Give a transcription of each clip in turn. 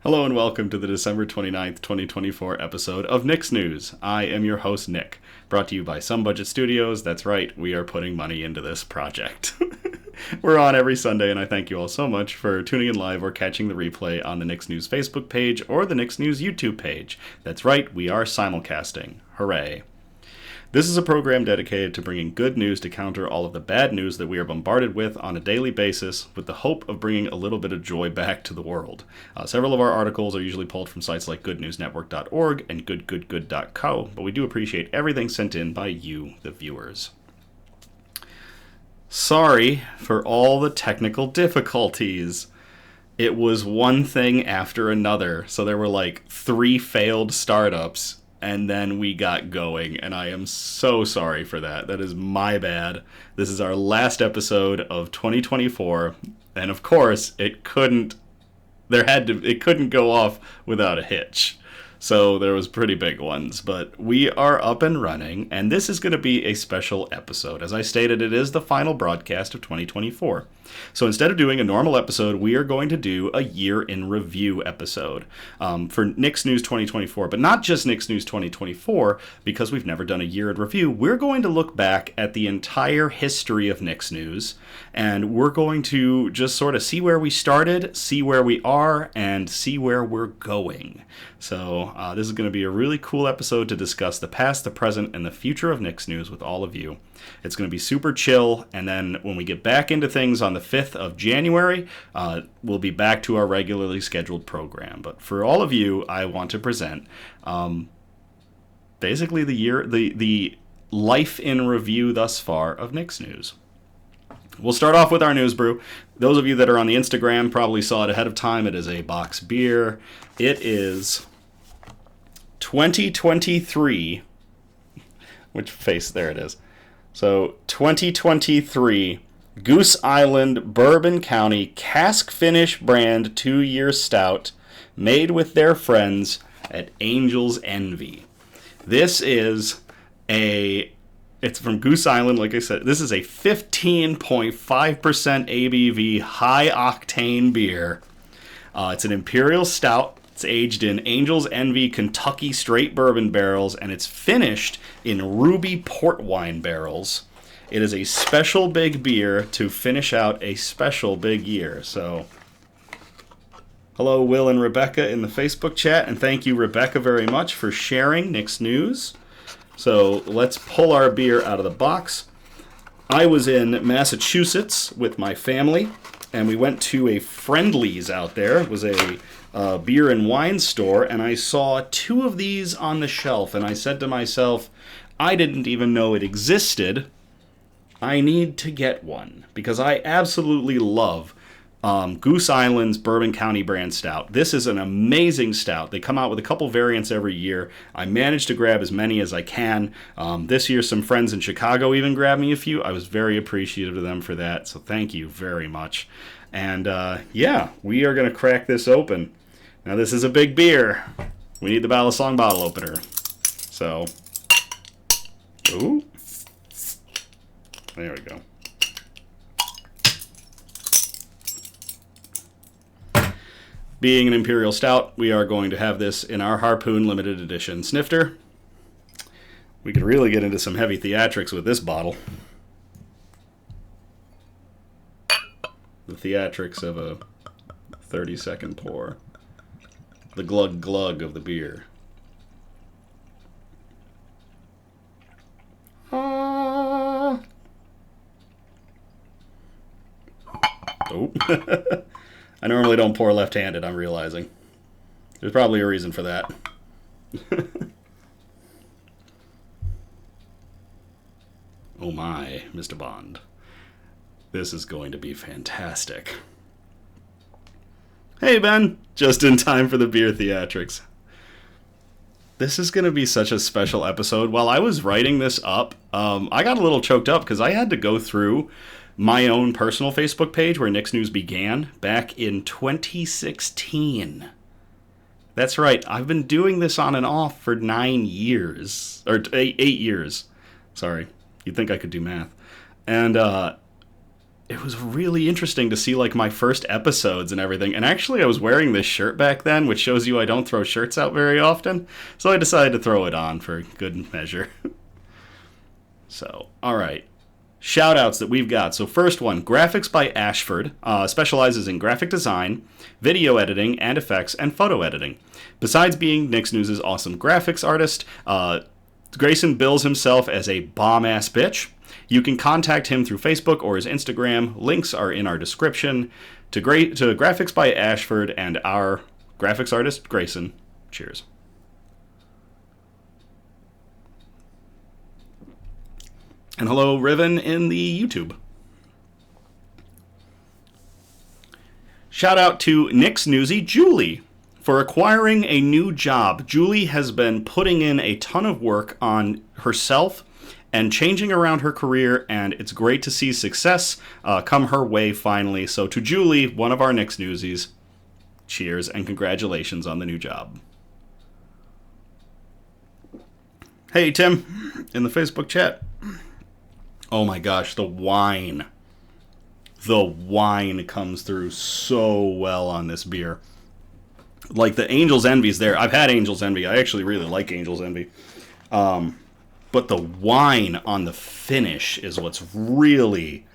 Hello and welcome to the December 29th, 2024 episode of Nick's News. I am your host, Nick, brought to you by Some Budget Studios. That's right, we are putting money into this project. We're on every Sunday, and I thank you all so much for tuning in live or catching the replay on the Nick's News Facebook page or the Nick's News YouTube page. That's right, we are simulcasting. Hooray. This is a program dedicated to bringing good news to counter all of the bad news that we are bombarded with on a daily basis, with the hope of bringing a little bit of joy back to the world. Several of our articles are usually pulled from sites like goodnewsnetwork.org and goodgoodgood.co, but we do appreciate everything sent in by you, the viewers. Sorry for all the technical difficulties. It was one thing after another, so there were like 3 failed startups. And then we got going, and I am so sorry for that. That is my bad. This is our last episode of 2024, and of course, it couldn't go off without a hitch. So there was pretty big ones, but we are up and running, and this is going to be a special episode. As I stated, it is the final broadcast of 2024. So instead of doing a normal episode, we are going to do a year in review episode for Nick's News 2024, but not just Nick's News 2024, because we've never done a year in review. We're going to look back at the entire history of Nick's News, and we're going to just sort of see where we started, see where we are, and see where we're going. So this is going to be a really cool episode to discuss the past, the present, and the future of Nick's News with all of you. It's going to be super chill, and then when we get back into things on the 5th of January, we'll be back to our regularly scheduled program. But for all of you, I want to present basically the life in review thus far of Nick's News. We'll start off with our news brew. Those of you that are on the Instagram probably saw it ahead of time. It is a box beer. It is 2023. Which face? There it is. So 2023 Goose Island Bourbon County Cask Finish brand 2-year stout made with their friends at Angel's Envy. This is it's from Goose Island, like I said. This is a 15.5% ABV high octane beer. It's an Imperial Stout. It's aged in Angel's Envy Kentucky straight bourbon barrels, and it's finished in ruby port wine barrels. It is a special big beer to finish out a special big year. So, hello, Will and Rebecca in the Facebook chat, and thank you, Rebecca, very much for sharing Nick's News. So, let's pull our beer out of the box. I was in Massachusetts with my family, and we went to a Friendly's out there. It was a beer and wine store, and I saw 2 of these on the shelf, and I said to myself, I didn't even know it existed. I need to get one, because I absolutely love Goose Island's Bourbon County brand stout. This is an amazing stout. They come out with a couple variants every year. I managed to grab as many as I can. This year, some friends in Chicago even grabbed me a few. I was very appreciative of them for that, so thank you very much. And yeah, we are going to crack this open. Now, this is a big beer. We need the Balisong bottle opener. So, ooh. There we go. Being an Imperial Stout, we are going to have this in our Harpoon limited edition snifter. We could really get into some heavy theatrics with this bottle. The theatrics of a 30-second pour. The glug glug of the beer. Oh. I normally don't pour left-handed, I'm realizing. There's probably a reason for that. Oh my, Mr. Bond. This is going to be fantastic. Hey, Ben. Just in time for the beer theatrics. This is going to be such a special episode. While I was writing this up, I got a little choked up because I had to go through my own personal Facebook page where Nick's News began back in 2016. That's right. I've been doing this on and off for 9 years. Or 8 years. Sorry. You'd think I could do math. And it was really interesting to see like my first episodes and everything. And actually, I was wearing this shirt back then, which shows you I don't throw shirts out very often. So I decided to throw it on for good measure. So, all right. Shout outs that we've got. So, first one, Graphics by Ashford, specializes in graphic design, video editing, and effects, and photo editing. Besides being Nick's News' awesome graphics artist, Grayson bills himself as a bomb-ass bitch. You can contact him through Facebook or his Instagram. Links are in our description. To Graphics by Ashford and our graphics artist, Grayson, cheers. And hello, Riven in the YouTube. Shout out to Nick's Newsie, Julie, for acquiring a new job. Julie has been putting in a ton of work on herself and changing around her career, and it's great to see success come her way finally. So to Julie, one of our Nick's Newsies, cheers and congratulations on the new job. Hey, Tim, in the Facebook chat. Oh my gosh, the wine. The wine comes through so well on this beer. Like the Angel's Envy's there. I've had Angel's Envy. I actually really like Angel's Envy. But the wine on the finish is what's really,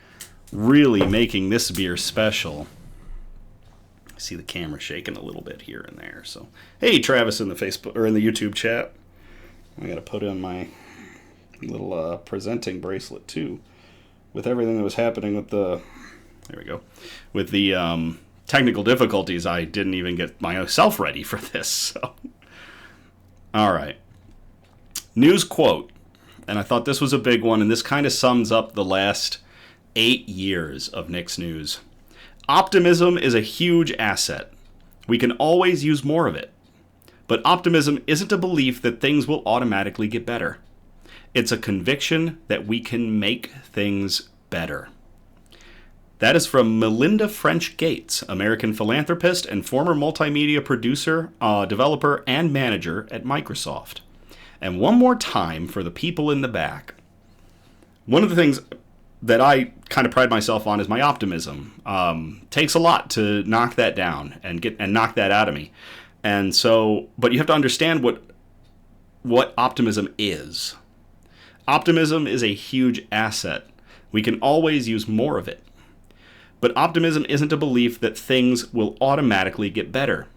really making this beer special. I see the camera shaking a little bit here and there. So, hey, Travis in the Facebook or in the YouTube chat. I got to put in my little presenting bracelet too, with everything that was happening with the. There we go. With the technical difficulties, I didn't even get myself ready for this. So, all right. News quote. And I thought this was a big one, and this kind of sums up the last 8 years of Nick's News. Optimism is a huge asset. We can always use more of it. But optimism isn't a belief that things will automatically get better. It's a conviction that we can make things better. That is from Melinda French Gates, American philanthropist and former multimedia producer, developer, and manager at Microsoft. And one more time for the people in the back. One of the things that I kind of pride myself on is my optimism. Takes a lot to knock that down and knock that out of me. And so, but you have to understand what optimism is. Optimism is a huge asset. We can always use more of it. But optimism isn't a belief that things will automatically get better.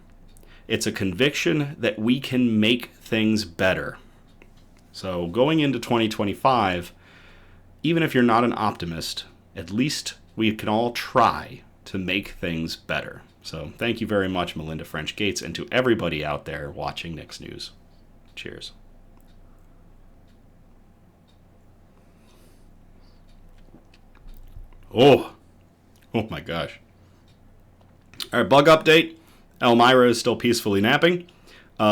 It's a conviction that we can make things better. So going into 2025, even if you're not an optimist, at least we can all try to make things better. So thank you very much, Melinda French Gates, and to everybody out there watching Nick's News. Cheers. Oh my gosh. All right, bug update. Elmira is still peacefully napping.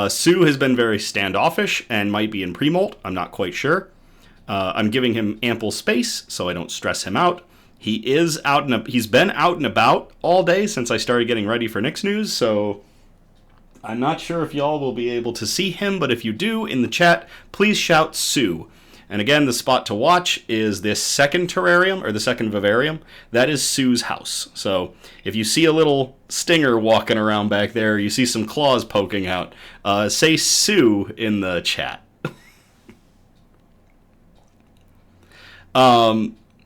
Sue has been very standoffish and might be in pre-molt. I'm not quite sure. I'm giving him ample space so I don't stress him out. He's been out and about all day since I started getting ready for Nick's News, so I'm not sure if y'all will be able to see him, but if you do, in the chat, please shout Sue. And again, the spot to watch is this second terrarium, or the second vivarium. That is Sue's house. So if you see a little stinger walking around back there, you see some claws poking out, say Sue in the chat.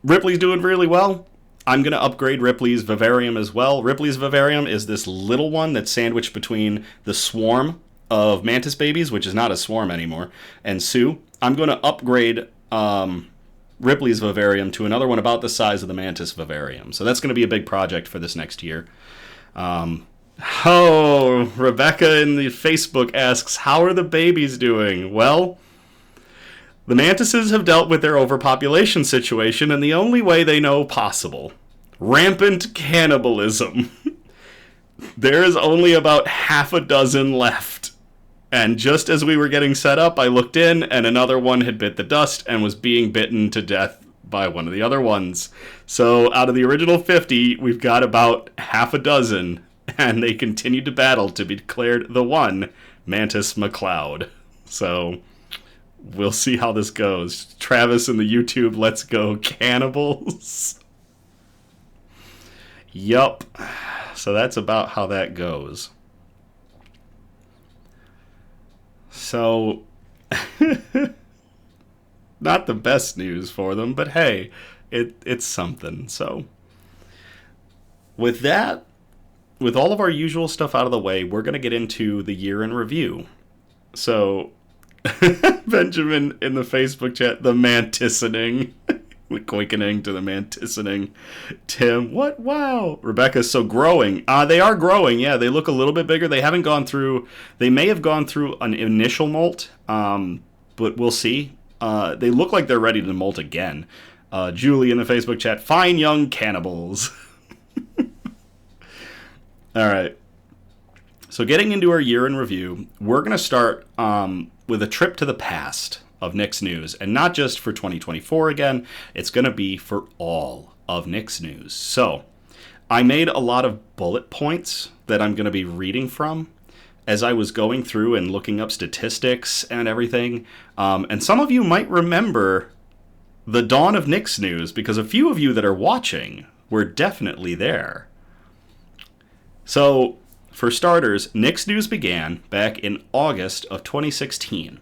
Ripley's doing really well. I'm going to upgrade Ripley's vivarium as well. Ripley's vivarium is this little one that's sandwiched between the swarm of mantis babies, which is not a swarm anymore, and Sue. I'm going to upgrade Ripley's vivarium to another one about the size of the mantis vivarium. So that's going to be a big project for this next year. Rebecca in the Facebook asks, how are the babies doing? Well, the mantises have dealt with their overpopulation situation in the only way they know possible. Rampant cannibalism. There is only about half a dozen left. And just as we were getting set up, I looked in, and another one had bit the dust and was being bitten to death by one of the other ones. So out of the original 50, we've got about half a dozen, and they continue to battle to be declared the one, Mantis McLeod. So we'll see how this goes. Travis in the YouTube, let's go cannibals. Yup. So that's about how that goes. So, not the best news for them, but hey, it's something. So, with that, with all of our usual stuff out of the way, we're going to get into the year in review. So, Benjamin in the Facebook chat, the mantisoning. The quakening to the mantisoning. Tim, what? Wow. Rebecca's so growing. They are growing, yeah. They look a little bit bigger. They haven't gone through, they may have gone through an initial molt, but we'll see. They look like they're ready to molt again. Julie in the Facebook chat, fine young cannibals. All right. So getting into our year in review, we're going to start with a trip to the past of Nick's News. And not just for 2024 again, it's going to be for all of Nick's News. So I made a lot of bullet points that I'm going to be reading from as I was going through and looking up statistics and everything. And some of you might remember the dawn of Nick's News because a few of you that are watching were definitely there. So, for starters, Nick's News began back in August of 2016.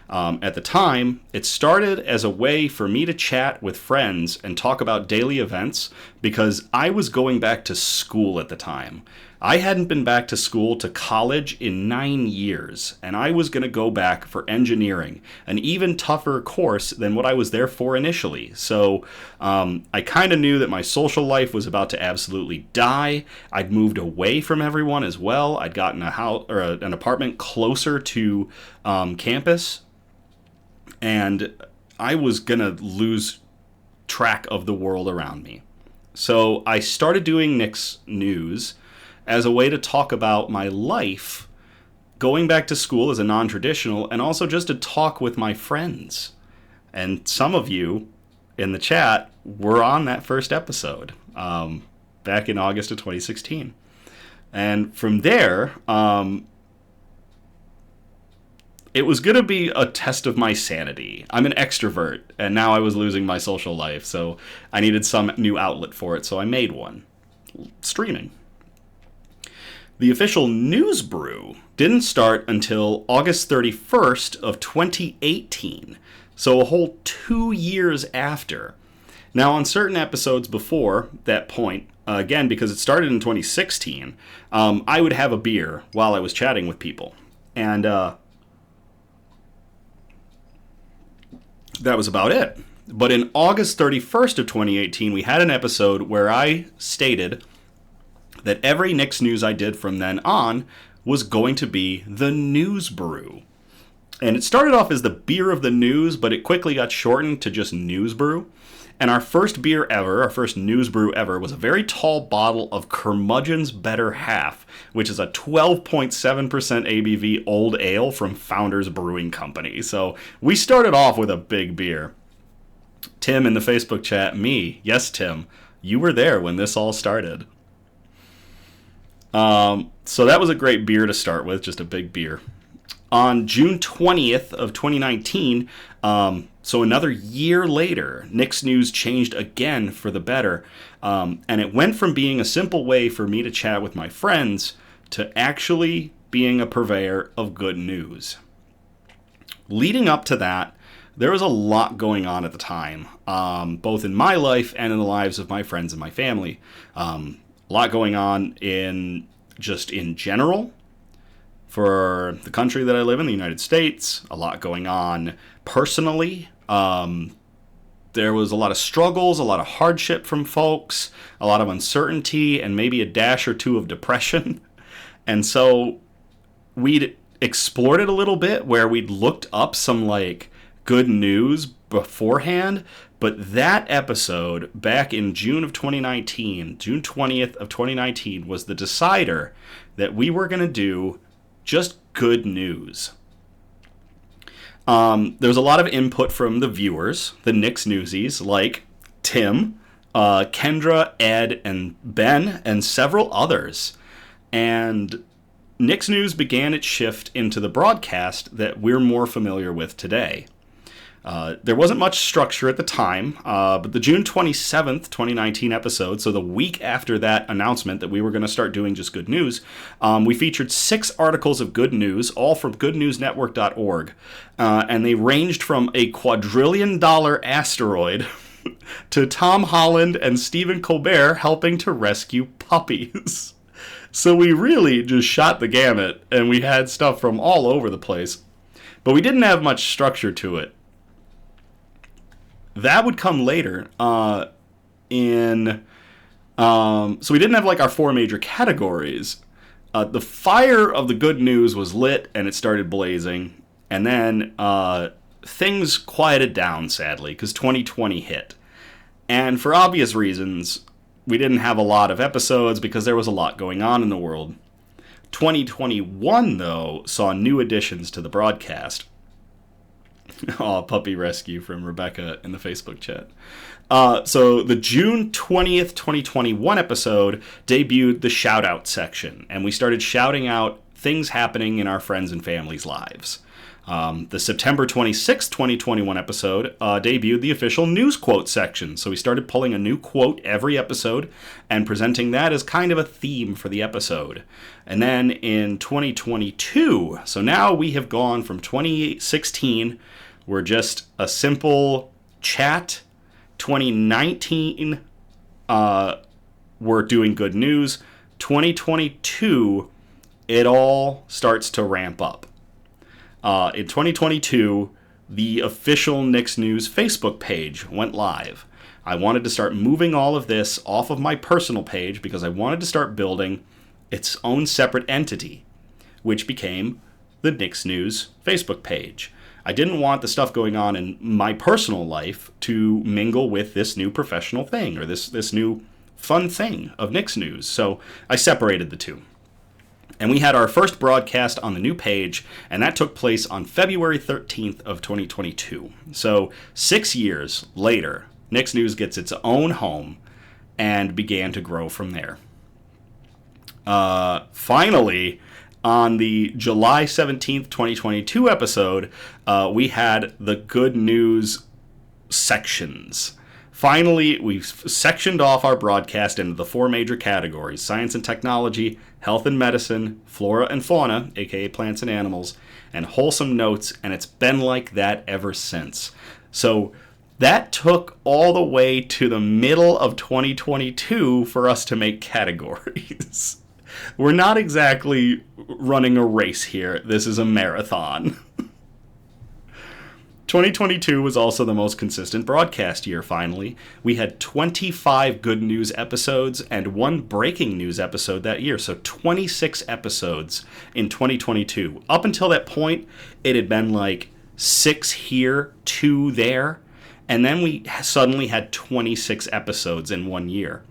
At the time, it started as a way for me to chat with friends and talk about daily events because I was going back to school at the time. I hadn't been back to school to college in 9 years, and I was going to go back for engineering, an even tougher course than what I was there for initially. So I kind of knew that my social life was about to absolutely die. I'd moved away from everyone as well. I'd gotten a house or an apartment closer to campus, and I was going to lose track of the world around me. So I started doing Nick's News as a way to talk about my life going back to school as a non-traditional, and also just to talk with my friends. And some of you in the chat were on that first episode back in August of 2016. And from there, it was going to be a test of my sanity. I'm an extrovert, and now I was losing my social life, so I needed some new outlet for it, so I made one. Streaming. The official news brew didn't start until August 31st of 2018, so a whole 2 years after. Now, on certain episodes before that point, again, because it started in 2016, I would have a beer while I was chatting with people. And that was about it. But in August 31st of 2018, we had an episode where I stated that every Nick's News I did from then on was going to be the news brew. And it started off as the beer of the news, but it quickly got shortened to just news brew. And our first beer ever, our first news brew ever, was a very tall bottle of Curmudgeon's Better Half, which is a 12.7% ABV old ale from Founders Brewing Company. So we started off with a big beer. Tim in the Facebook chat, me, yes, Tim, you were there when this all started. So that was a great beer to start with, just a big beer. On June 20th of 2019, so another year later, Nick's News changed again for the better, and it went from being a simple way for me to chat with my friends to actually being a purveyor of good news. Leading up to that, there was a lot going on at the time, both in my life and in the lives of my friends and my family. A lot going on in general for the country that I live in, the United States. A lot going on personally. There was a lot of struggles, a lot of hardship from folks, a lot of uncertainty, and maybe a dash or two of depression. And so we'd explored it a little bit where we'd looked up some good news beforehand. But that episode back in June of 2019, June 20th of 2019, was the decider that we were going to do just good news. There was a lot of input from the viewers, the Nick's Newsies, like Tim, Kendra, Ed, and Ben, and several others. And Nick's News began its shift into the broadcast that we're more familiar with today. There wasn't much structure at the time, but the June 27th, 2019 episode, so the week after that announcement that we were going to start doing just good news, we featured 6 articles of good news, all from goodnewsnetwork.org, and they ranged from a quadrillion-dollar asteroid to Tom Holland and Stephen Colbert helping to rescue puppies. So we really just shot the gamut, and we had stuff from all over the place. But we didn't have much structure to it. That would come later so we didn't have like our 4 major categories. The fire of the good news was lit, and it started blazing. And then things quieted down, sadly, because 2020 hit. And for obvious reasons, we didn't have a lot of episodes because there was a lot going on in the world. 2021, though, saw new additions to the broadcast. Oh, puppy rescue from Rebecca in the Facebook chat. So the June 20th, 2021 episode debuted the Shoutout section, and we started shouting out things happening in our friends and families' lives. The September 26th, 2021 episode debuted the official news quote section. So we started pulling a new quote every episode and presenting that as kind of a theme for the episode. And then in 2022, so now we have gone from 2016, we're just a simple chat. 2019, we're doing good news. 2022, it all starts to ramp up. In 2022, the official Nick's News Facebook page went live. I wanted to start moving all of this off of my personal page because I wanted to start building its own separate entity, which became the Nick's News Facebook page. I didn't want the stuff going on in my personal life to mingle with this new professional thing or this new fun thing of Nick's News, so I separated the two. And we had our first broadcast on the new page, and that took place on February 13th of 2022. So 6 years later, Nick's News gets its own home and began to grow from there. Finally, on the July 17th, 2022 episode, we had the good news sections. Finally, we've sectioned off our broadcast into the 4 major categories: science and technology, health and medicine, flora and fauna, aka plants and animals, and wholesome notes, and it's been like that ever since. So that took all the way to the middle of 2022 for us to make categories. We're not exactly running a race here. This is a marathon. 2022 was also the most consistent broadcast year, finally. We had 25 good news episodes and 1 breaking news episode that year, so 26 episodes in 2022. Up until that point, it had been like 6 here, 2 there, and then we suddenly had 26 episodes in 1 year.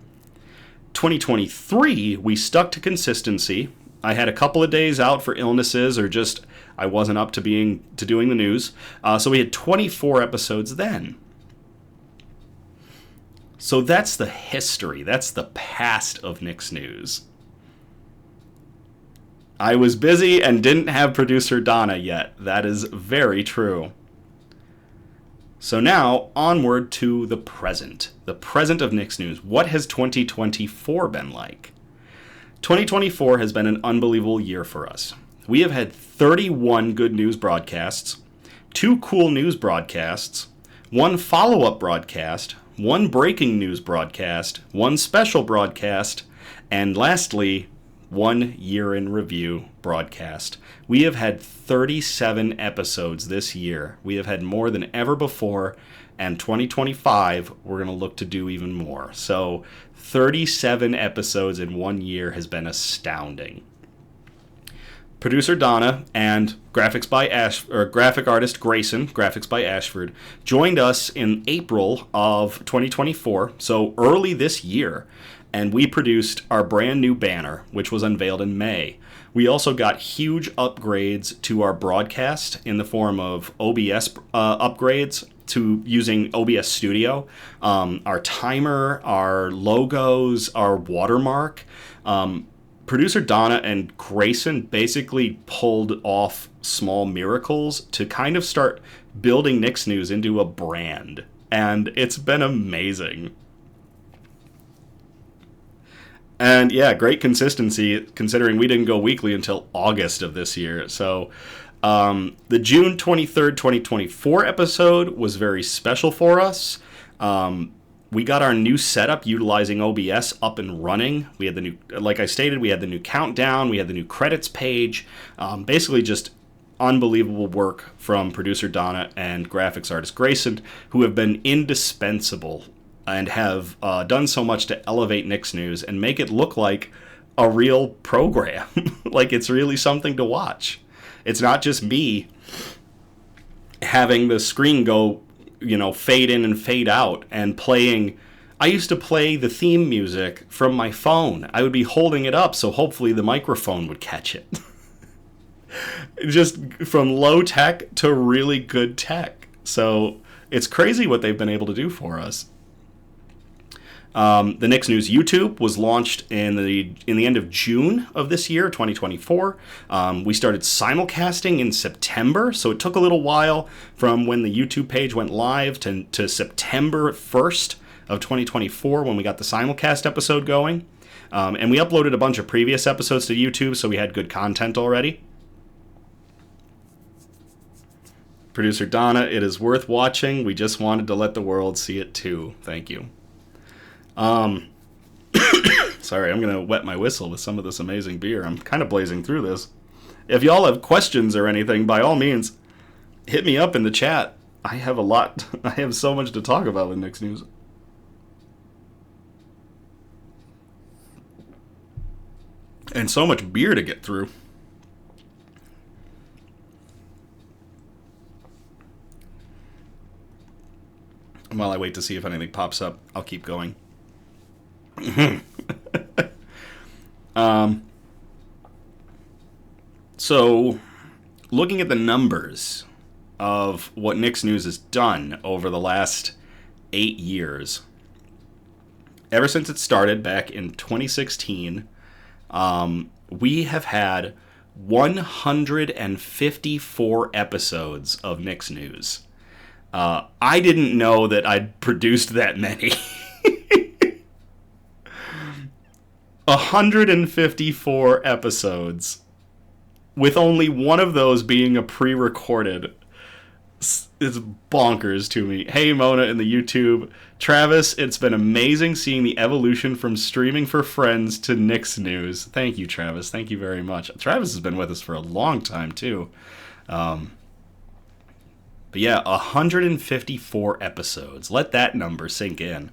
2023, we stuck to consistency. I had a couple of days out for illnesses or just I wasn't up to doing the news. So we had 24 episodes then. So that's the history. That's the past of Nick's News. I was busy and didn't have producer Donna yet. That is very true. So now, onward to the present. The present of Nick's News. What has 2024 been like? 2024 has been an unbelievable year for us. We have had 31 good news broadcasts, 2 cool news broadcasts, 1 follow-up broadcast, 1 breaking news broadcast, 1 special broadcast, and lastly, 1 year in review broadcast. We have had 37 episodes this year. We have had more than ever before, and 2025, we're going to look to do even more. So 37 episodes in 1 year has been astounding. Producer Donna and graphic artist Grayson, graphics by Ashford, joined us in April of 2024, so early this year, and we produced our brand new banner, which was unveiled in May. We also got huge upgrades to our broadcast in the form of OBS upgrades to using OBS Studio, our timer, our logos, our watermark. producer Donna and Grayson basically pulled off small miracles to kind of start building Nick's News into a brand. And it's been amazing. And yeah, great consistency considering we didn't go weekly until August of this year. So the June 23rd, 2024 episode was very special for us. We got our new setup utilizing OBS up and running. We had the new, like I stated, we had the new countdown, we had the new credits page. Basically just unbelievable work from producer Donna and graphics artist Grayson, who have been indispensable and have done so much to elevate Nick's News and make it look like a real program. Like it's really something to watch. It's not just me having the screen go, fade in and fade out and playing. I used to play the theme music from my phone. I would be holding it up so hopefully the microphone would catch it. Just from low tech to really good tech. So it's crazy what they've been able to do for us. The Nick's News YouTube was launched in the end of June of this year, 2024. We started simulcasting in September, so it took a little while from when the YouTube page went live to September 1st of 2024 when we got the simulcast episode going. And we uploaded a bunch of previous episodes to YouTube, so we had good content already. Producer Donna, it is worth watching. We just wanted to let the world see it too. Thank you. Sorry, I'm going to wet my whistle with some of this amazing beer. I'm kind of blazing through this. If y'all have questions or anything, by all means, hit me up in the chat. I have so much to talk about with Nick's News. And so much beer to get through. While I wait to see if anything pops up, I'll keep going. So, looking at the numbers of what Nick's News has done over the last 8 years, ever since it started back in 2016, we have had 154 episodes of Nick's News. I didn't know that I'd produced that many. 154 episodes, with only one of those being a pre-recorded. It's bonkers to me. Hey, Mona in the YouTube. Travis, it's been amazing seeing the evolution from streaming for friends to Nick's News. Thank you, Travis. Thank you very much. Travis has been with us for a long time, too. But yeah, 154 episodes. Let that number sink in.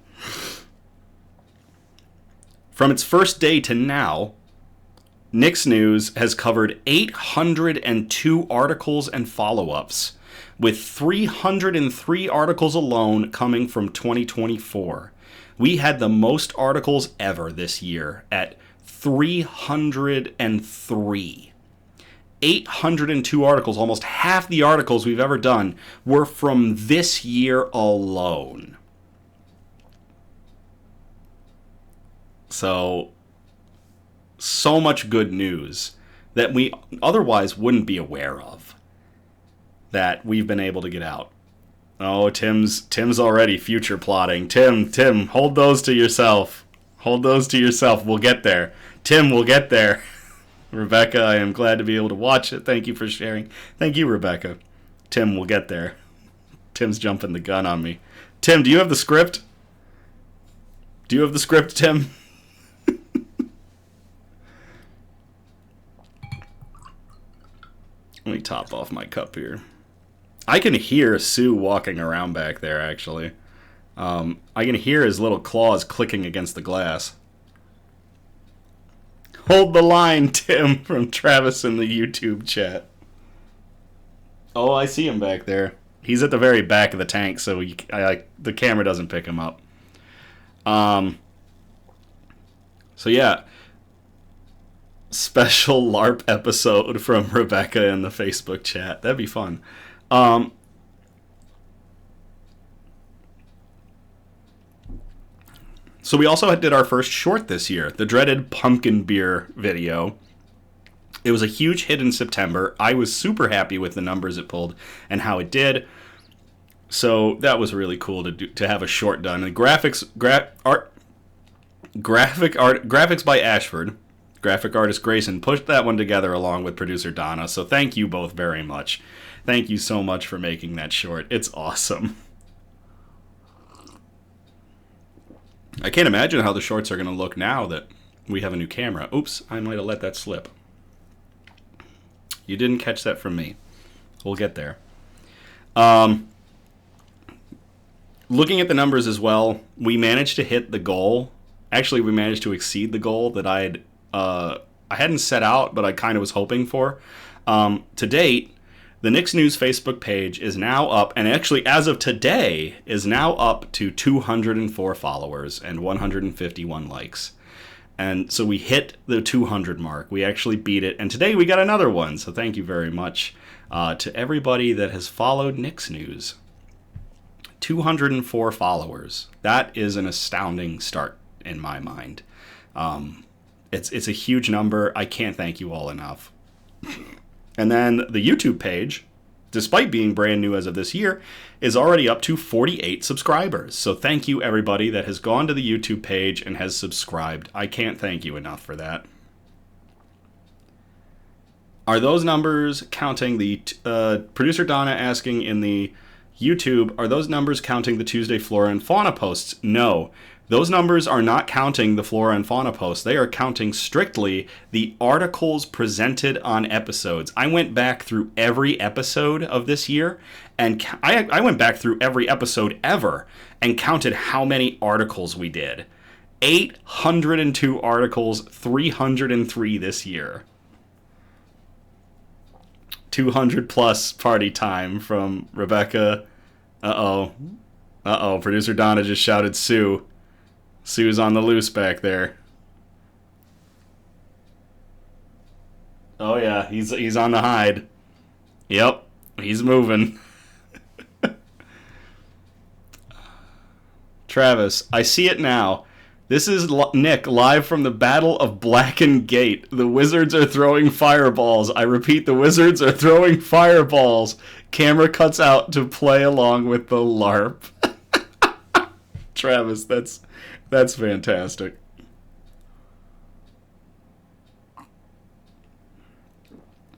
From its first day to now, Nick's News has covered 802 articles and follow-ups, with 303 articles alone coming from 2024. We had the most articles ever this year at 303. 802 articles, almost half the articles we've ever done, were from this year alone. So much good news that we otherwise wouldn't be aware of that we've been able to get out. Oh, Tim's already future plotting. Tim, hold those to yourself. Hold those to yourself. We'll get there. Tim, we'll get there. Rebecca, I am glad to be able to watch it. Thank you for sharing. Thank you, Rebecca. Tim, we'll get there. Tim's jumping the gun on me. Tim, do you have the script? Do you have the script, Tim? Let me top off my cup here. I can hear Sue walking around back there, actually. I can hear his little claws clicking against the glass. Hold the line, Tim, from Travis in the YouTube chat. Oh, I see him back there. He's at the very back of the tank, so the camera doesn't pick him up. So yeah. Special LARP episode from Rebecca in the Facebook chat. That'd be fun. So we also did our first short this year, the dreaded pumpkin beer video. It was a huge hit in September. I was super happy with the numbers it pulled and how it did. So that was really cool to have a short done. And graphics by Ashford, graphic artist Grayson pushed that one together along with producer Donna. So thank you both very much. Thank you so much for making that short. It's awesome. I can't imagine how the shorts are going to look now that we have a new camera. Oops, I might have let that slip. You didn't catch that from me. We'll get there. Looking at the numbers as well, we managed to hit the goal. Actually, we managed to exceed the goal that I hadn't set out, but I kind of was hoping for. To date, the Knicks News Facebook page is now up, and actually, as of today, is now up to 204 followers and 151 likes. And so we hit the 200 mark. We actually beat it, and today we got another one. So thank you very much to everybody that has followed Knicks News. 204 followers. That is an astounding start in my mind. It's a huge number. I can't thank you all enough. And then the YouTube page, despite being brand new as of this year, is already up to 48 subscribers. So thank you everybody that has gone to the YouTube page and has subscribed. I can't thank you enough for that. Are those numbers counting the producer Donna asking in the YouTube, are those numbers counting the Tuesday Flora and Fauna posts? No. Those numbers are not counting the Flora and Fauna posts. They are counting strictly the articles presented on episodes. I went back through every episode of this year, and I went back through every episode ever and counted how many articles we did. 802 articles, 303 this year. 200 plus party time from Rebecca. Uh-oh. Producer Donna just shouted Sue. Sue's on the loose back there. Oh yeah, he's on the hide. Yep, he's moving. Travis, I see it now. This is Nick live from the Battle of Blacken Gate. The wizards are throwing fireballs. I repeat, the wizards are throwing fireballs. Camera cuts out to play along with the LARP. Travis, that's fantastic.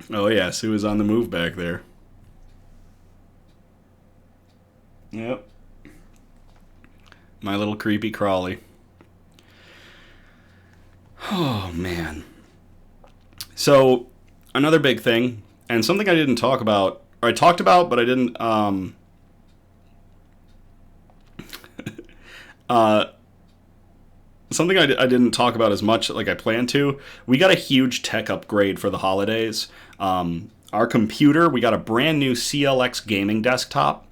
Oh yeah, Sue is on the move back there. Yep. My little creepy crawly. Oh, man. So, another big thing, and something I didn't talk about, or I talked about, but I didn't, something I didn't talk about as much like I planned to. We got a huge tech upgrade for the holidays. Our computer, we got a brand new CLX gaming desktop,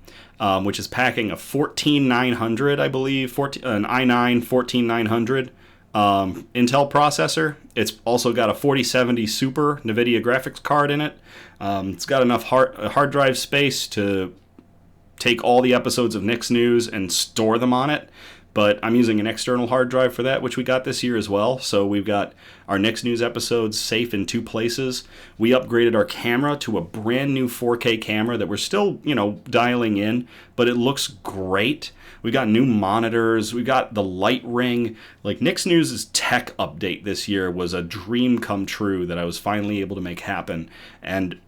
which is packing a 14900, I believe, an i9 14900 Intel processor. It's also got a 4070 Super NVIDIA graphics card in it. It's got enough hard drive space to take all the episodes of Knicks News and store them on it. But I'm using an external hard drive for that, which we got this year as well. So we've got our Knicks News episodes safe in 2 places. We upgraded our camera to a brand new 4K camera that we're still, dialing in, but it looks great. We got new monitors. We got the light ring. Like, Knicks News' tech update this year was a dream come true that I was finally able to make happen. And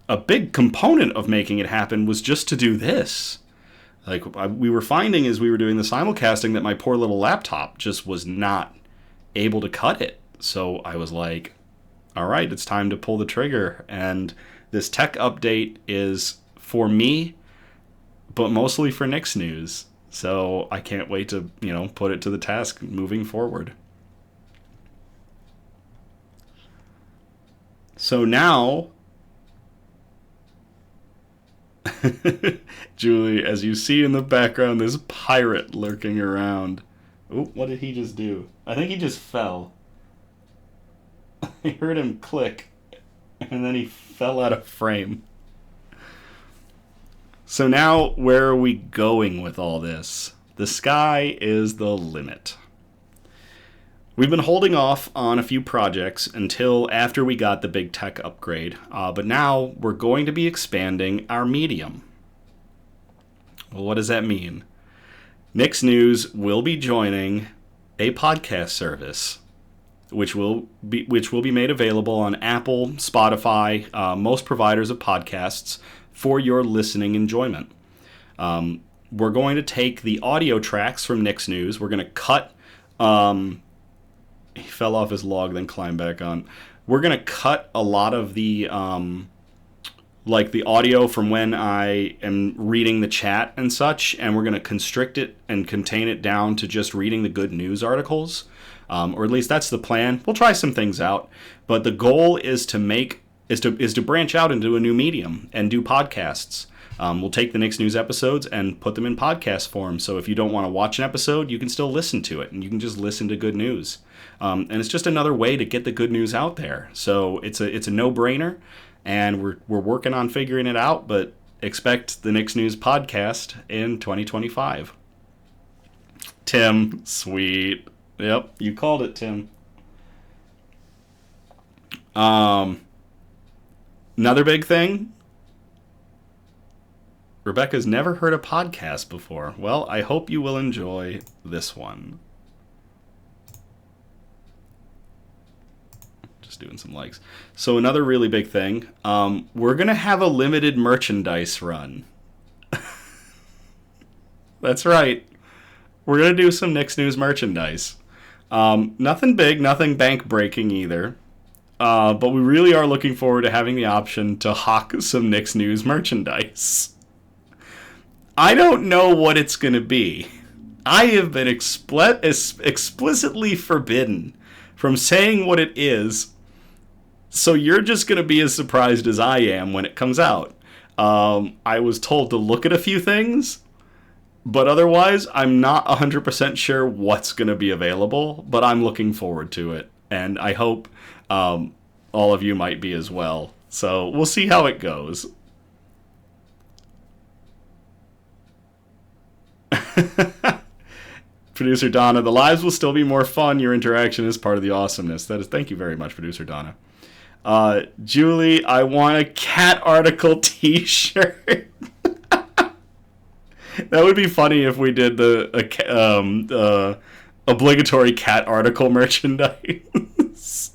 a big component of making it happen was just to do this. Like, we were finding as we were doing the simulcasting that my poor little laptop just was not able to cut it. So I was like, all right, it's time to pull the trigger. And this tech update is for me, but mostly for Knicks News. So I can't wait to, put it to the task moving forward. So now, Julie, as you see in the background, this pirate lurking around. Oh, what did he just do? I think he just fell. I heard him click, and then he fell out of frame. So now, where are we going with all this? The sky is the limit. We've been holding off on a few projects until after we got the big tech upgrade, but now we're going to be expanding our medium. Well, what does that mean? Nick's News will be joining a podcast service, which will be made available on Apple, Spotify, most providers of podcasts for your listening enjoyment. We're going to take the audio tracks from Nick's News. We're going to cut. He fell off his log, then climbed back on. We're going to cut a lot of the like the audio from when I am reading the chat and such, and we're going to constrict it and contain it down to just reading the good news articles, or at least that's the plan. We'll try some things out, but the goal is to branch out into a new medium and do podcasts. We'll take the Nick's News episodes and put them in podcast form. So if you don't want to watch an episode, you can still listen to it, and you can just listen to good news. And it's just another way to get the good news out there. So it's a no-brainer, and we're working on figuring it out. But expect the Nick's News podcast in 2025. Tim, sweet. Yep, you called it, Tim. Another big thing. Rebecca's never heard a podcast before. Well, I hope you will enjoy this one. Just doing some likes. So another really big thing. We're going to have a limited merchandise run. That's right. We're going to do some Nick's News merchandise. Nothing big, nothing bank-breaking either. But we really are looking forward to having the option to hawk some Nick's News merchandise. I don't know what it's going to be. I have been explicitly forbidden from saying what it is, so you're just going to be as surprised as I am when it comes out. I was told to look at a few things, but otherwise I'm not 100% sure what's going to be available, but I'm looking forward to it, and I hope all of you might be as well. So we'll see how it goes. Producer Donna, the lives will still be more fun. Your interaction is part of the awesomeness. That is, thank you very much, Producer Donna. Julie, I want a cat article t-shirt. That would be funny if we did the obligatory cat article merchandise.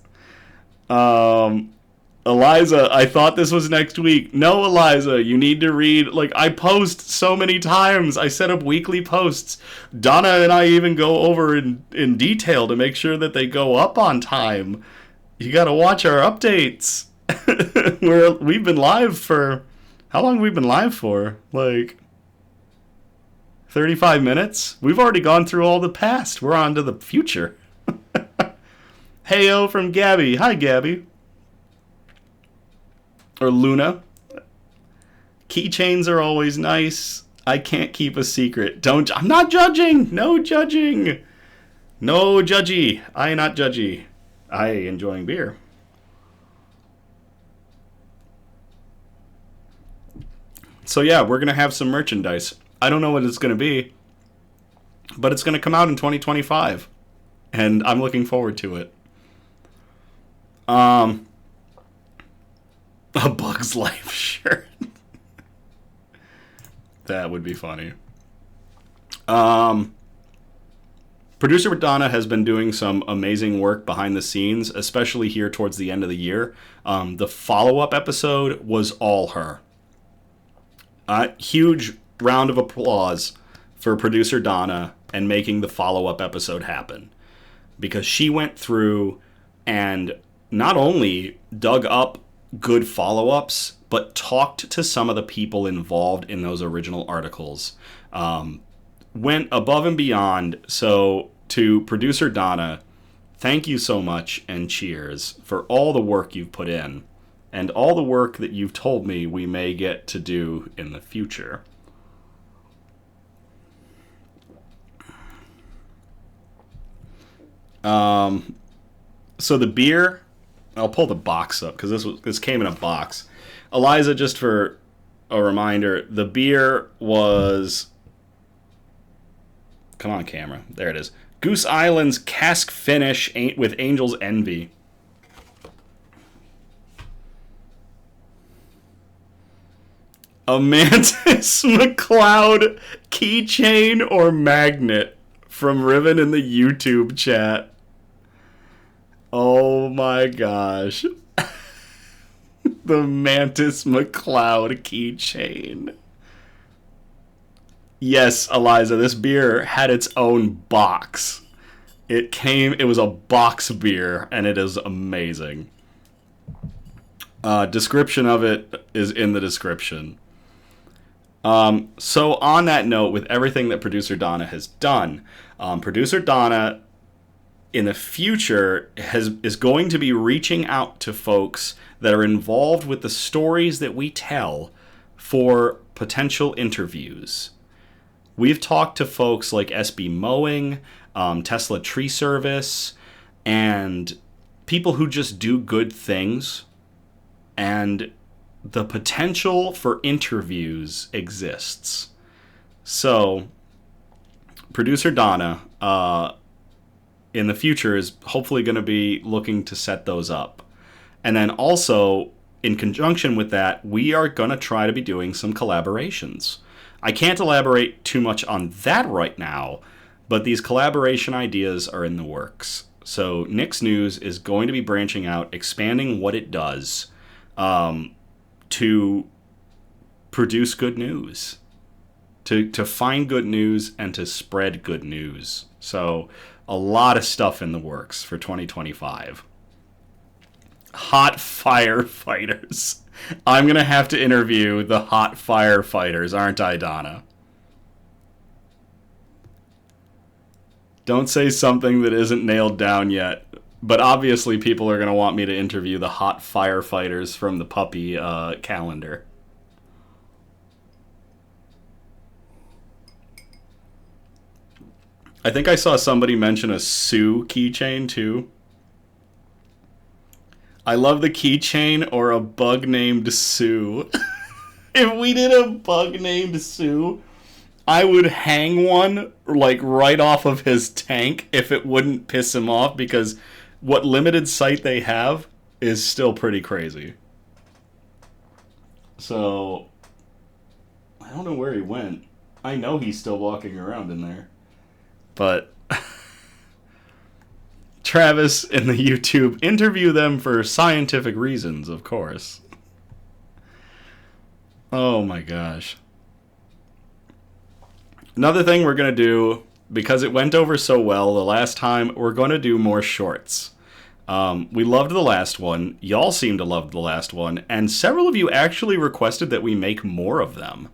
Eliza, I thought this was next week. No, Eliza, you need to read. Like, I post so many times. I set up weekly posts. Donna and I even go over in detail to make sure that they go up on time. You gotta watch our updates. We've been live for... How long have we been live for? Like... 35 minutes? We've already gone through all the past. We're on to the future. Heyo from Gabby. Hi, Gabby. Or Luna. Keychains are always nice. I can't keep a secret. I'm not judging. No judging. No judgy. I not judgy. I enjoying beer. So yeah, we're going to have some merchandise. I don't know what it's going to be, but it's going to come out in 2025, and I'm looking forward to it. A Bug's Life shirt. That would be funny. Producer Donna has been doing some amazing work behind the scenes, especially here towards the end of the year. The follow-up episode was all her. Huge round of applause for producer Donna and making the follow-up episode happen. Because she went through and not only dug up good follow-ups, but talked to some of the people involved in those original articles. Went above and beyond. So to producer Donna, thank you so much and cheers for all the work you've put in and all the work that you've told me we may get to do in the future. So the beer, I'll pull the box up because this came in a box. Eliza, just for a reminder, the beer was, come on camera, there it is, Goose Island's Cask Finish with Angel's Envy. A Mantis McCloud keychain or magnet from Riven in the YouTube chat. Oh my gosh. The Mantis McCloud keychain. Yes, Eliza, this beer had its own box. It was a box beer, and it is amazing. Description of it is in the description. So on that note, with everything that producer Donna has done, producer Donna in the future is going to be reaching out to folks that are involved with the stories that we tell for potential interviews. We've talked to folks like SB Mowing, Tesla Tree Service, and people who just do good things. And the potential for interviews exists. So, producer Donna, in the future, is hopefully going to be looking to set those up. And then also, in conjunction with that, we are going to try to be doing some collaborations. I can't elaborate too much on that right now, but these collaboration ideas are in the works. So Nick's News is going to be branching out, expanding what it does to produce good news, to find good news and to spread good news. So a lot of stuff in the works for 2025. Hot firefighters. I'm going to have to interview the hot firefighters, aren't I, Donna? Don't say something that isn't nailed down yet. But obviously people are going to want me to interview the hot firefighters from the puppy calendar. I think I saw somebody mention a Sue keychain too. I love the keychain or a bug named Sue. If we did a bug named Sue, I would hang one like right off of his tank if it wouldn't piss him off, because what limited sight they have is still pretty crazy. So, I don't know where he went. I know he's still walking around in there. But Travis in the YouTube, interview them for scientific reasons, of course. Oh my gosh. Another thing we're going to do, because it went over so well the last time, we're going to do more shorts. We loved the last one. Y'all seem to love the last one. And several of you actually requested that we make more of them.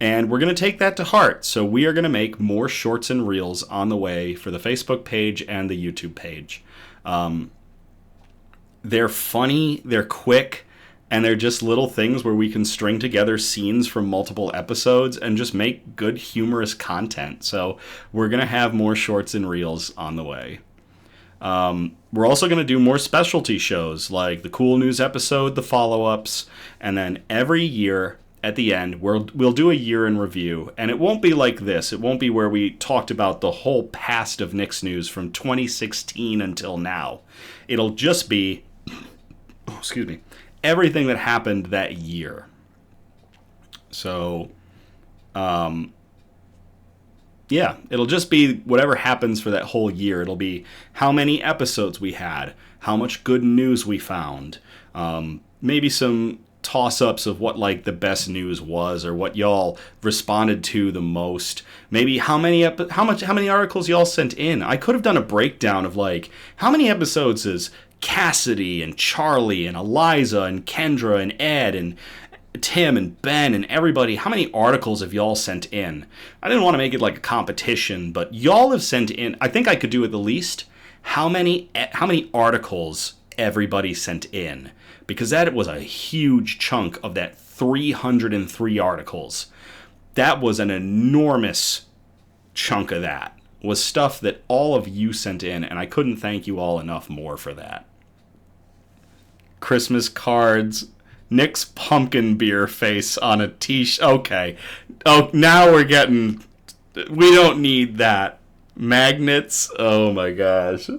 And we're going to take that to heart. So we are going to make more shorts and reels on the way for the Facebook page and the YouTube page. They're funny, they're quick, and they're just little things where we can string together scenes from multiple episodes and just make good, humorous content. So we're going to have more shorts and reels on the way. We're also going to do more specialty shows like the Cool News episode, the follow-ups, and then every year at the end, we'll do a year in review. And it won't be like this. It won't be where we talked about the whole past of Nick's News from 2016 until now. It'll just be, everything that happened that year. So, yeah, it'll just be whatever happens for that whole year. It'll be how many episodes we had, how much good news we found, maybe some toss-ups of what like the best news was or what y'all responded to the most. Maybe how many articles y'all sent in. I could have done a breakdown of like how many episodes is Cassidy and Charlie and Eliza and Kendra and Ed and Tim and Ben and everybody, how many articles have y'all sent in? I didn't want to make it like a competition, but y'all have sent in. I think I could do at the least how many articles everybody sent in, because that was a huge chunk of that 303 articles. That was an enormous chunk of that. Was stuff that all of you sent in, and I couldn't thank you all enough more for that. Christmas cards, Nick's pumpkin beer face on a t-shirt. Okay. Oh, now we're getting... We don't need that. Magnets. Oh my gosh.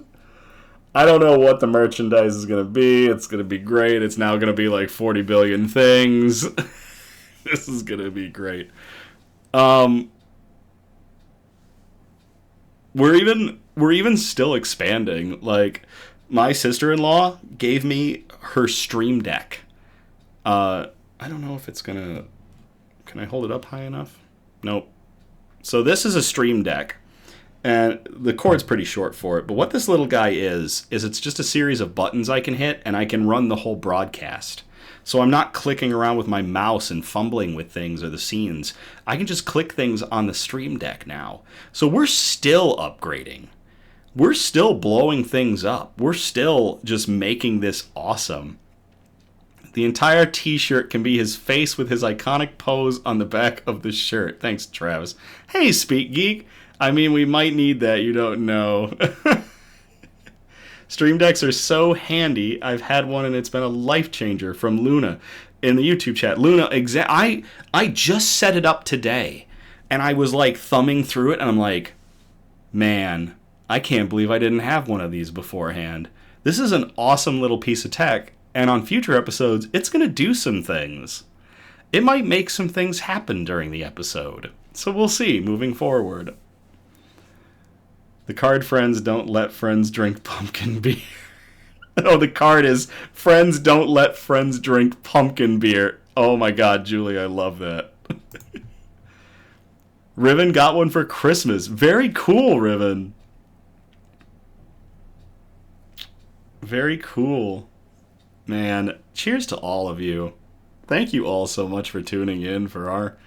I don't know what the merchandise is going to be. It's going to be great. It's now going to be like 40 billion things. This is going to be great. We're even still expanding. Like, my sister-in-law gave me her Stream Deck. I don't know if it's going to... Can I hold it up high enough? Nope. So this is a Stream Deck. And the cord's pretty short for it. But what this little guy is it's just a series of buttons I can hit, and I can run the whole broadcast. So I'm not clicking around with my mouse and fumbling with things or the scenes. I can just click things on the Stream Deck now. So we're still upgrading. We're still blowing things up. We're still just making this awesome. The entire t-shirt can be his face with his iconic pose on the back of the shirt. Thanks, Travis. Hey, Speak Geek. I mean, we might need that, you don't know. Stream Decks are so handy. I've had one and it's been a life changer, from Luna in the YouTube chat. Luna, I just set it up today, and I was like thumbing through it, and I'm like, man, I can't believe I didn't have one of these beforehand. This is an awesome little piece of tech, and on future episodes, it's going to do some things. It might make some things happen during the episode. So we'll see moving forward. The card friends don't let friends drink pumpkin beer. Oh, the card is friends don't let friends drink pumpkin beer. Oh my god, Julie, I love that. Riven got one for Christmas. Very cool, Riven. Very cool. Man, cheers to all of you. Thank you all so much for tuning in for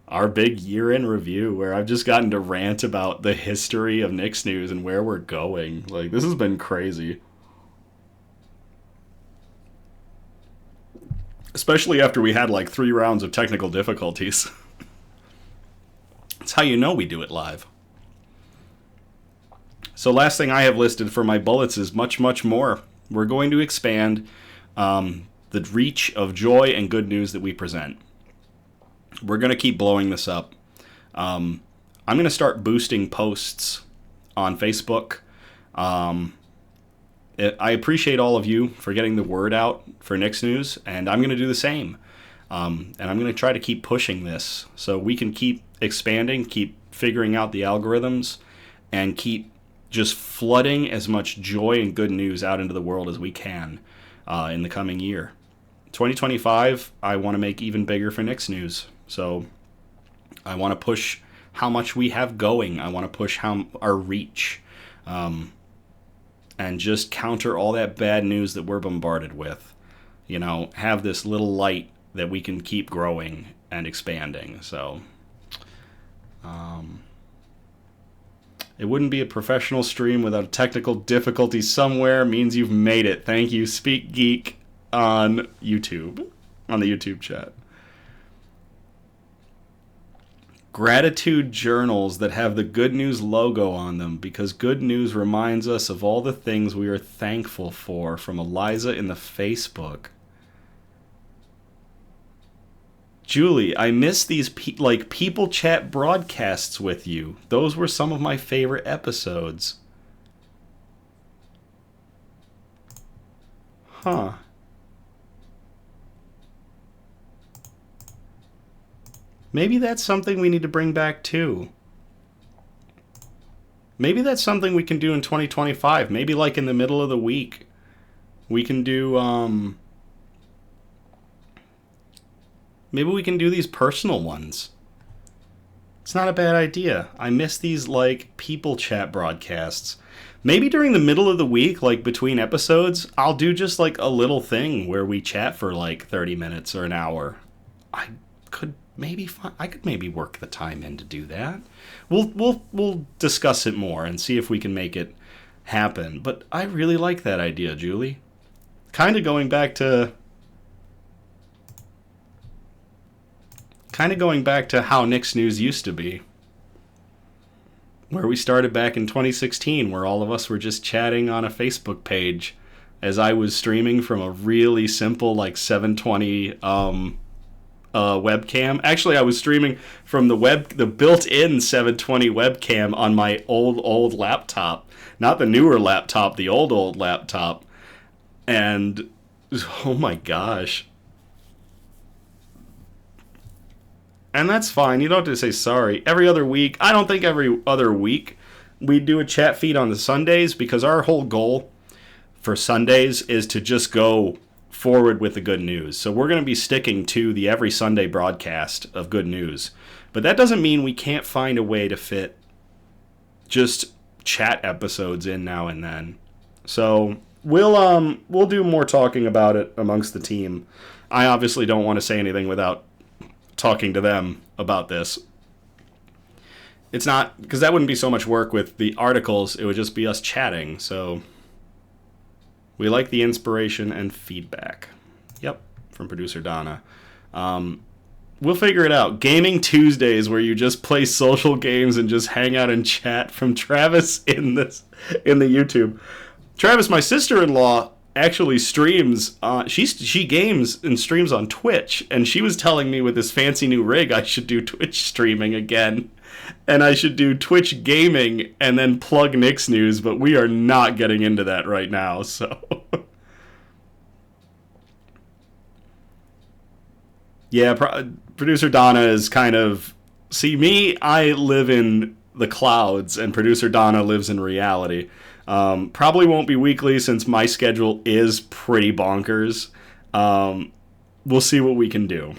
our big year-end review, where I've just gotten to rant about the history of Nick's News and where we're going. Like, this has been crazy. Especially after we had like 3 rounds of technical difficulties. That's how you know we do it live. So last thing I have listed for my bullets is much, much more. We're going to expand the reach of joy and good news that we present. We're going to keep blowing this up. I'm going to start boosting posts on Facebook. I appreciate all of you for getting the word out for Nick's News, and I'm going to do the same. And I'm going to try to keep pushing this so we can keep expanding, keep figuring out the algorithms, and keep just flooding as much joy and good news out into the world as we can in the coming year. 2025, I want to make even bigger for Nick's News. So I want to push how much we have going. I want to push our reach, and just counter all that bad news that we're bombarded with. You know, have this little light that we can keep growing and expanding. So it wouldn't be a professional stream without a technical difficulty somewhere. Means you've made it. Thank you, Speak Geek, on YouTube, on the YouTube chat. Gratitude journals that have the Good News logo on them, because good news reminds us of all the things we are thankful for, from Eliza in the Facebook. Julie, I miss these people chat broadcasts with you. Those were some of my favorite episodes. Huh. Maybe that's something we need to bring back too. Maybe that's something we can do in 2025. Maybe like in the middle of the week, we can do, maybe we can do these personal ones. It's not a bad idea. I miss these like people chat broadcasts. Maybe during the middle of the week, like between episodes, I'll do just like a little thing where we chat for like 30 minutes or an hour. I could maybe work the time in to do that. We'll discuss it more and see if we can make it happen. But I really like that idea, Julie. Kind of going back to how Nick's News used to be. Where we started back in 2016, where all of us were just chatting on a Facebook page as I was streaming from a really simple like 720 webcam. Actually, I was streaming from the built-in 720 webcam on my old laptop. Not the newer laptop, the old laptop. And, oh my gosh. And that's fine. You don't have to say sorry. Every other week, I don't think every other week, we do a chat feed on the Sundays, because our whole goal for Sundays is to just go forward with the good news. So we're going to be sticking to the every Sunday broadcast of good news. But that doesn't mean we can't find a way to fit just chat episodes in now and then. So we'll do more talking about it amongst the team. I obviously don't want to say anything without talking to them about this. It's not, because that wouldn't be so much work with the articles, it would just be us chatting. So we like the inspiration and feedback. Yep, from producer Donna. We'll figure it out. Gaming Tuesdays, where you just play social games and just hang out and chat, from Travis in the YouTube. Travis, my sister-in-law, actually streams. She games and streams on Twitch, and she was telling me with this fancy new rig I should do Twitch streaming again, and I should do Twitch gaming and then plug Nick's news. But we are not getting into that right now. So yeah, producer Donna is kind of, see me. I live in the clouds, and producer Donna lives in reality. Probably won't be weekly, since my schedule is pretty bonkers. We'll see what we can do.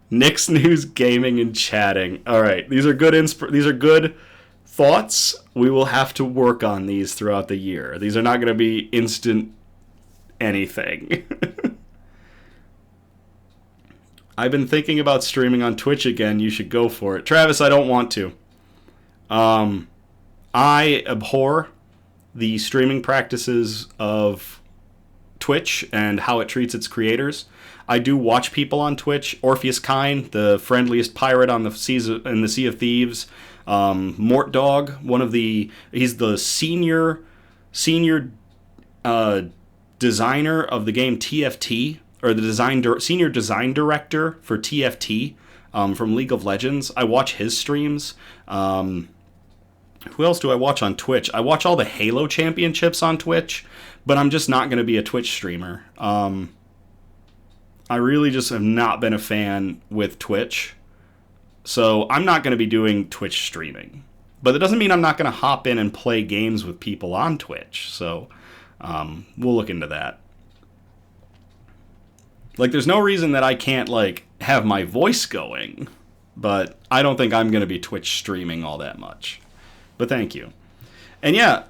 Nick's news, gaming, and chatting. All right, these are good. These are good thoughts. We will have to work on these throughout the year. These are not going to be instant anything. I've been thinking about streaming on Twitch again. You should go for it, Travis. I don't want to. I abhor the streaming practices of Twitch and how it treats its creators. I do watch people on Twitch. Orpheus Kine, the friendliest pirate on the seas in the Sea of Thieves. Mort Dog, he's the senior designer of the game TFT, or the senior design director for TFT from League of Legends. I watch his streams. Who else do I watch on Twitch? I watch all the Halo championships on Twitch, but I'm just not going to be a Twitch streamer. I really just have not been a fan with Twitch, so I'm not going to be doing Twitch streaming. But it doesn't mean I'm not going to hop in and play games with people on Twitch, so we'll look into that. Like, there's no reason that I can't, like, have my voice going, but I don't think I'm going to be Twitch streaming all that much. But thank you. And yeah,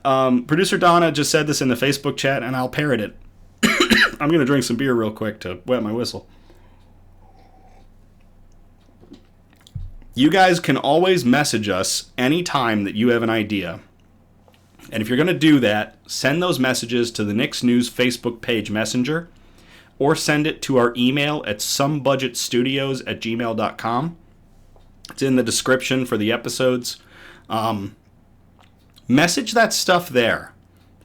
producer Donna just said this in the Facebook chat, and I'll parrot it. I'm going to drink some beer real quick to wet my whistle. You guys can always message us anytime that you have an idea. And if you're going to do that, send those messages to the Nick's News Facebook page messenger, or send it to our email at somebudgetstudios@gmail.com. It's in the description for the episodes. Message that stuff there,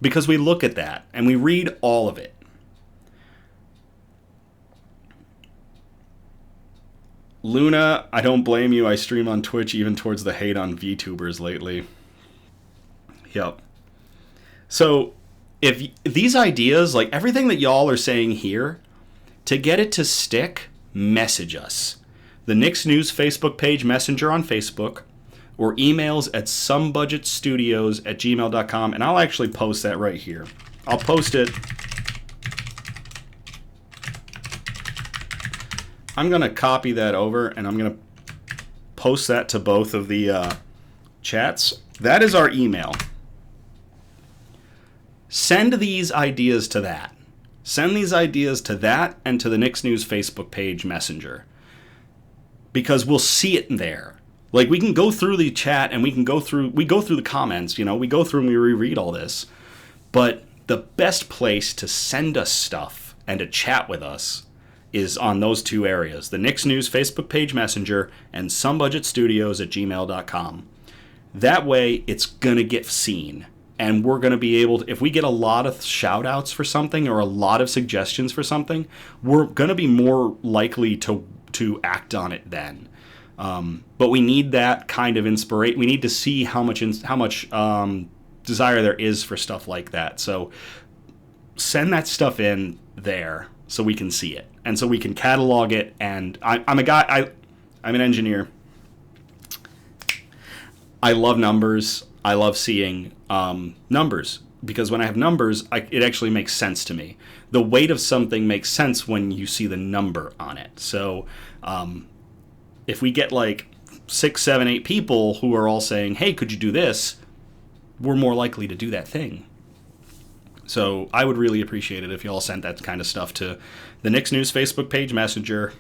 because we look at that and we read all of it. Luna, I don't blame you. I stream on Twitch even towards the hate on VTubers lately. Yep. So, if these ideas, like everything that y'all are saying here, to get it to stick, message us. The Nick's News Facebook page messenger on Facebook, or emails at somebudgetstudios@gmail.com, and I'll actually post that right here. I'll post it. I'm going to copy that over, and I'm going to post that to both of the chats. That is our email. Send these ideas to that. Send these ideas to that and to the Nick's News Facebook page messenger, because we'll see it there. Like, we can go through the chat and we go through the comments, we go through and we reread all this. But the best place to send us stuff and to chat with us is on those two areas, the Nick's News Facebook page messenger and somebudgetstudios@gmail.com. That way, it's going to get seen. And we're going to be able to, if we get a lot of shout outs for something or a lot of suggestions for something, we're going to be more likely to act on it then. But we need that kind of inspiration. We need to see how much desire there is for stuff like that. So send that stuff in there so we can see it and so we can catalog it. And I'm an engineer. I love numbers. I love seeing numbers, because when I have numbers, it actually makes sense to me. The weight of something makes sense when you see the number on it. So if we get like 6, 7, 8 people who are all saying, hey, could you do this? We're more likely to do that thing. So I would really appreciate it if you all sent that kind of stuff to the Nick's News Facebook page, Messenger,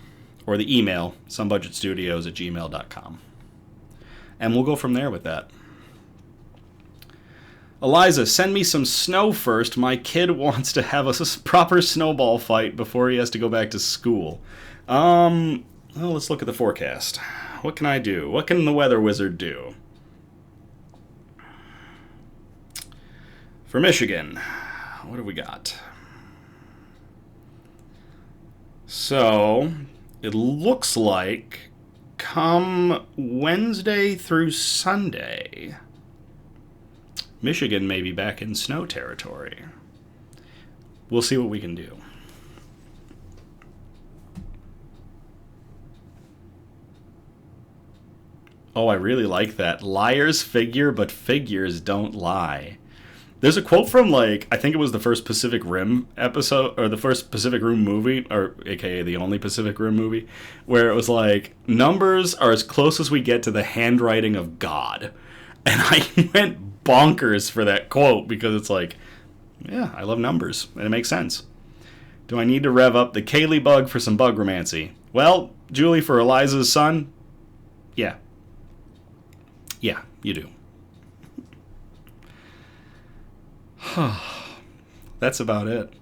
or the email, somebudgetstudios@gmail.com. And we'll go from there with that. Eliza, send me some snow first. My kid wants to have a proper snowball fight before he has to go back to school. Well, let's look at the forecast. What can I do? What can the weather wizard do? For Michigan, what have we got? So, it looks like come Wednesday through Sunday, Michigan may be back in snow territory. We'll see what we can do. Oh, I really like that. Liars figure, but figures don't lie. There's a quote from, like, I think it was the first Pacific Rim episode, or the first Pacific Rim movie, or aka the only Pacific Rim movie, where it was like, numbers are as close as we get to the handwriting of God. And I went bonkers for that quote, because it's like, yeah, I love numbers, and it makes sense. Do I need to rev up the Kaylee bug for some bug romancy? Well, Julie, for Eliza's son, yeah. Yeah, you do. That's about it.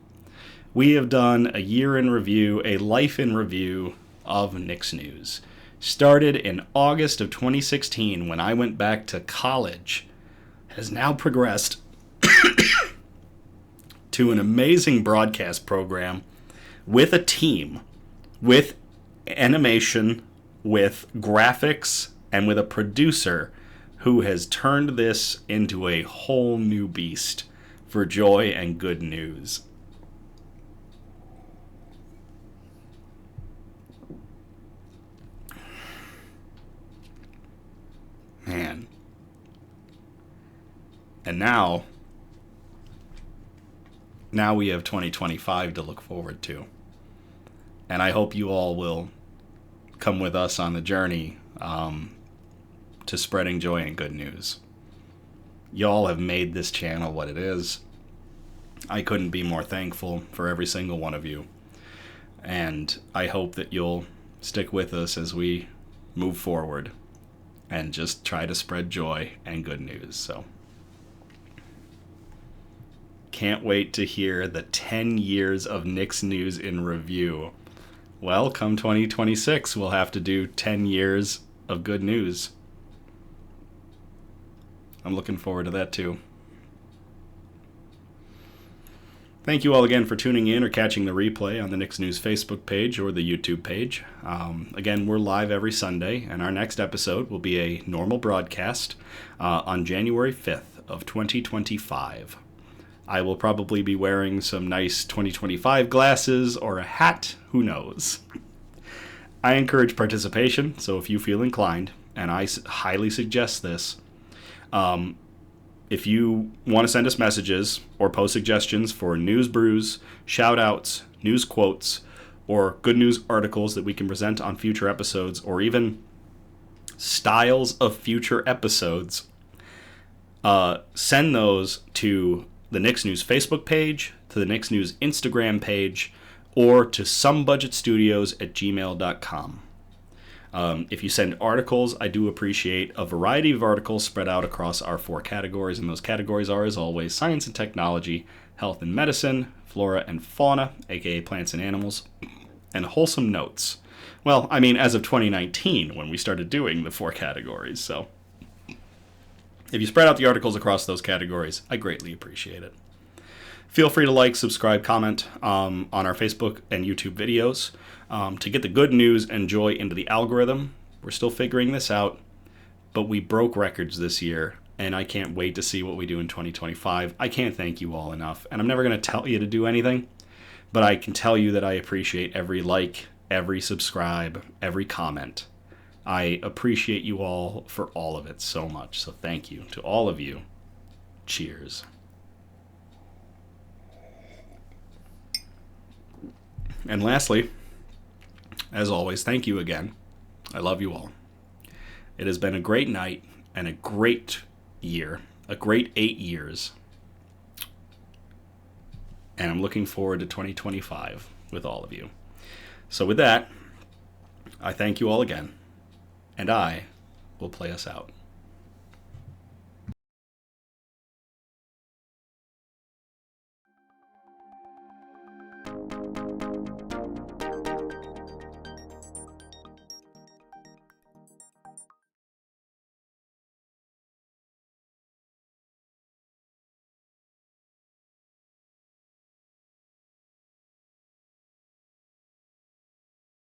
We have done a year in review, a life in review of Nick's News. Started in August of 2016 when I went back to college. Has now progressed to an amazing broadcast program with a team, with animation, with graphics, and with a producer who has turned this into a whole new beast for joy and good news. Man. And now we have 2025 to look forward to. And I hope you all will come with us on the journey to spreading joy and good news. Y'all have made this channel what it is. I couldn't be more thankful for every single one of you. And I hope that you'll stick with us as we move forward and just try to spread joy and good news. So, can't wait to hear the 10 years of Nick's News in review. Well, come 2026, we'll have to do 10 years of good news. I'm looking forward to that too. Thank you all again for tuning in or catching the replay on the Nick's News Facebook page or the YouTube page. Again, we're live every Sunday, and our next episode will be a normal broadcast on January 5th of 2025. I will probably be wearing some nice 2025 glasses or a hat, who knows. I encourage participation, so if you feel inclined, and I highly suggest this, if you want to send us messages or post suggestions for news brews, shout-outs, news quotes, or good news articles that we can present on future episodes, or even styles of future episodes, send those to the Nick's News Facebook page, to the Nick's News Instagram page, or to somebudgetstudios@gmail.com. If you send articles, I do appreciate a variety of articles spread out across our 4 categories, and those categories are, as always, science and technology, health and medicine, flora and fauna, aka plants and animals, and wholesome notes. Well, I mean, as of 2019, when we started doing the 4 categories, so If you spread out the articles across those categories, I greatly appreciate it. Feel free to like, subscribe, comment on our Facebook and YouTube videos to get the good news and joy into the algorithm. We're still figuring this out, but we broke records this year, and I can't wait to see what we do in 2025. I can't thank you all enough, and I'm never going to tell you to do anything, but I can tell you that I appreciate every like, every subscribe, every comment. I appreciate you all for all of it so much, so thank you to all of you. Cheers. And lastly, as always, thank you again. I love you all. It has been a great night and a great year, a great 8 years. And I'm looking forward to 2025 with all of you. So with that, I thank you all again, and I will play us out.